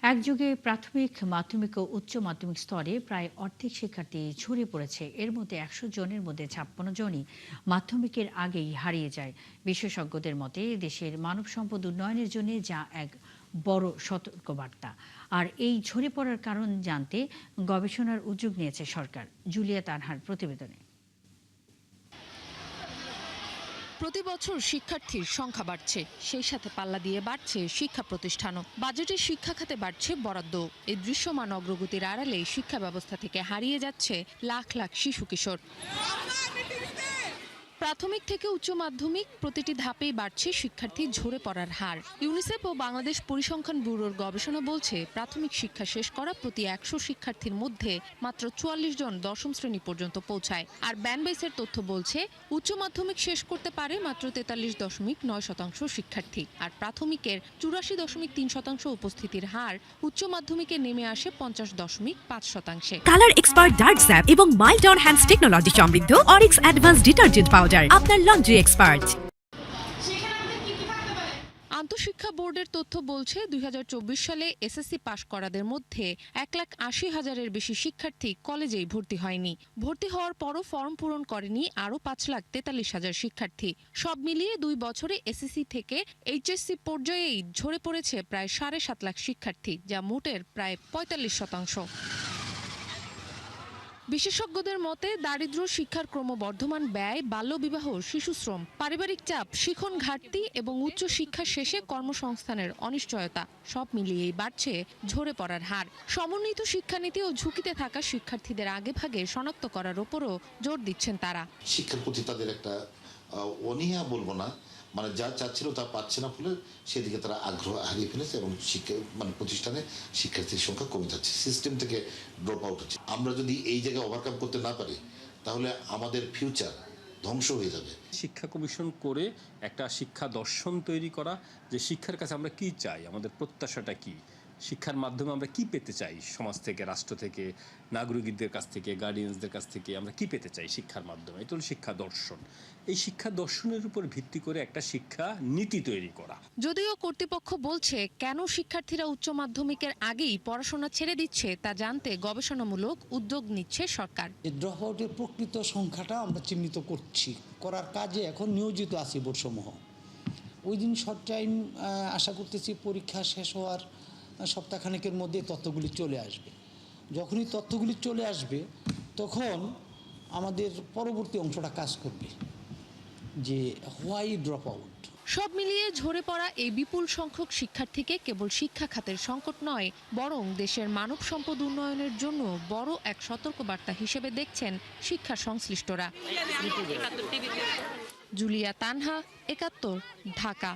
একযোগে প্রাথমিক, মাধ্যমিক ও উচ্চ মাধ্যমিক স্তরে প্রায় অর্ধেক শিক্ষার্থী ছড়িয়ে পড়েছে। এর মধ্যে ১০০ জনের মধ্যে ৫৬ জনই মাধ্যমিকের আগেই হারিয়ে যায়। বিশেষজ্ঞদের মতে দেশের মানব সম্পদ উন্নয়নের জন্য যা এক বড় সতর্কবার্তা। আর এই ঝরে পড়ার কারণ জানতে গবেষণার উদ্যোগ নিয়েছে সরকার। জুলিয়া তানহার প্রতিবেদনে। প্রতি বছর শিক্ষার্থীর সংখ্যা বাড়ছে, সেই সাথে পাল্লা দিয়ে বাড়ছে শিক্ষা প্রতিষ্ঠানও। বাজেটে শিক্ষা খাতে বাড়ছে বরাদ্দ। এই দৃশ্যমান অগ্রগতির আড়ালে শিক্ষা ব্যবস্থা থেকে হারিয়ে যাচ্ছে লাখ লাখ শিশু কিশোর। প্রাথমিক থেকে উচ্চ মাধ্যমিক প্রতিটি ধাপেই বাড়ছে শিক্ষার্থী ঝরে পড়ার হার। ইউনিসেফ ও বাংলাদেশ পরিসংখ্যান ব্যুরোর গবেষণা বলছে, প্রাথমিক শিক্ষা শেষ করা প্রতি ১০০ শিক্ষার্থীর মধ্যে মাত্র ৪৪ জন দশম শ্রেণী পর্যন্ত পৌঁছায়। আর ব্যানবেসের তথ্য বলছে, উচ্চ মাধ্যমিক শেষ করতে পারে মাত্র ৪৩.৯% শিক্ষার্থী। আর প্রাথমিকের ৮৪.৩% উপস্থিতির হার উচ্চ মাধ্যমিকে নেমে আসে ৫০.৫%। কালার এক্সপার্ট ডার্ক স্যাপ এবং মাইল্ড অন হ্যান্ডস টেকনোলজি সমৃদ্ধ অরিক্স অ্যাডভান্স ডিটারজেন্ট পাউডার, আপনার লন্ড্রি এক্সপার্ট। আন্তঃশিক্ষা বোর্ডের তথ্য বলছে, ২০২৪ সালে এসএসসি পাশ করাদের মধ্যে ১,৮০,০০০-এর বেশি শিক্ষার্থী কলেজেই ভর্তি হয়নি। ভর্তি হওয়ার পরও ফর্ম পূরণ করেনি আরও ৫,৪৩,০০০ শিক্ষার্থী। সব মিলিয়ে ২ বছরে এসএসসি থেকে এইচএসসি পর্যায়েই ঝরে পড়েছে প্রায় ৭.৫ লাখ শিক্ষার্থী, যা মোটের প্রায় ৪৫%। বিশেষজ্ঞদের মতে, দারিদ্র্য, শিক্ষার ক্রমবর্ধমান ব্যয়, বাল্যবিবাহ, শিশুশ্রম, পারিবারিক চাপ, শিখন ঘাটতি এবং উচ্চ শিক্ষা শেষে কর্মসংস্থানের অনিশ্চয়তা সব মিলিয়েই বাড়ছে ঝরে পড়ার হার। সমন্বিত শিক্ষানীতি ও ঝুঁকিতে থাকা শিক্ষার্থীদের আগেভাগে শনাক্ত করার উপরও জোর দিচ্ছেন তারা। শিক্ষার প্রতি তাদের একটা অনীহা বলবো না, মানে যা চাচ্ছিল তা পাচ্ছে না, ফলে সেদিকে তারা আগ্রহ হারিয়ে ফেলেছে এবং শিক্ষা প্রতিষ্ঠানে শিক্ষার্থীর সংখ্যা কমে যাচ্ছে, সিস্টেম থেকে ড্রপ আউট হচ্ছে। আমরা যদি এই জায়গায় ওভারকাম করতে না পারি, তাহলে আমাদের ফিউচার ধ্বংস হয়ে যাবে। শিক্ষা কমিশন করে একটা শিক্ষা দর্শন তৈরি করা, যে শিক্ষার কাছে আমরা কি চাই, আমাদের প্রত্যাশাটা কি, শিক্ষার মাধ্যমে আমরা কি পেতে চাই, সমাজ থেকে, রাষ্ট্র থেকে, নাগরিকদের কাছ থেকে, গার্ডিয়ানসদের কাছ থেকে আমরা কি পেতে চাই শিক্ষার মাধ্যমে। এটা হলো শিক্ষা দর্শন। এই শিক্ষা দর্শনের উপর ভিত্তি করে একটা শিক্ষা নীতি তৈরি করা। যদিও কর্তৃপক্ষ বলছে, কেন শিক্ষার্থীরা উচ্চ মাধ্যমিকের আগেই পড়াশোনা ছেড়ে দিচ্ছে তা জানতে গবেষণামূলক উদ্যোগ নিচ্ছে সরকার। ড্রপ আউটের প্রকৃত সংখ্যাটা আমরা চিহ্নিত করার কাজে এখন নিয়োজিত আছি বোর্ডসমূহ। ওই দিন শর্ট টাইম আশা করতেছি পরীক্ষা শেষ হওয়ার সপ্তাহখানেকের মধ্যে তথ্যগুলি চলে আসবে। যখনই তথ্যগুলি চলে আসবে, তখন আমাদের পরবর্তী অংশটা কাজ করবে, যে হোয়াই ড্রপ আউট। সব মিলিয়ে ঝরে পড়া এই বিপুল সংখ্যক শিক্ষার্থীকে কেবল শিক্ষা খাতের সংকট নয়, বরং দেশের মানব সম্পদ উন্নয়নের জন্য বড় এক সতর্কবার্তা হিসেবে দেখছেন শিক্ষা সংশ্লিষ্টরা। জুলিয়া তানহা, ৭১, ঢাকা।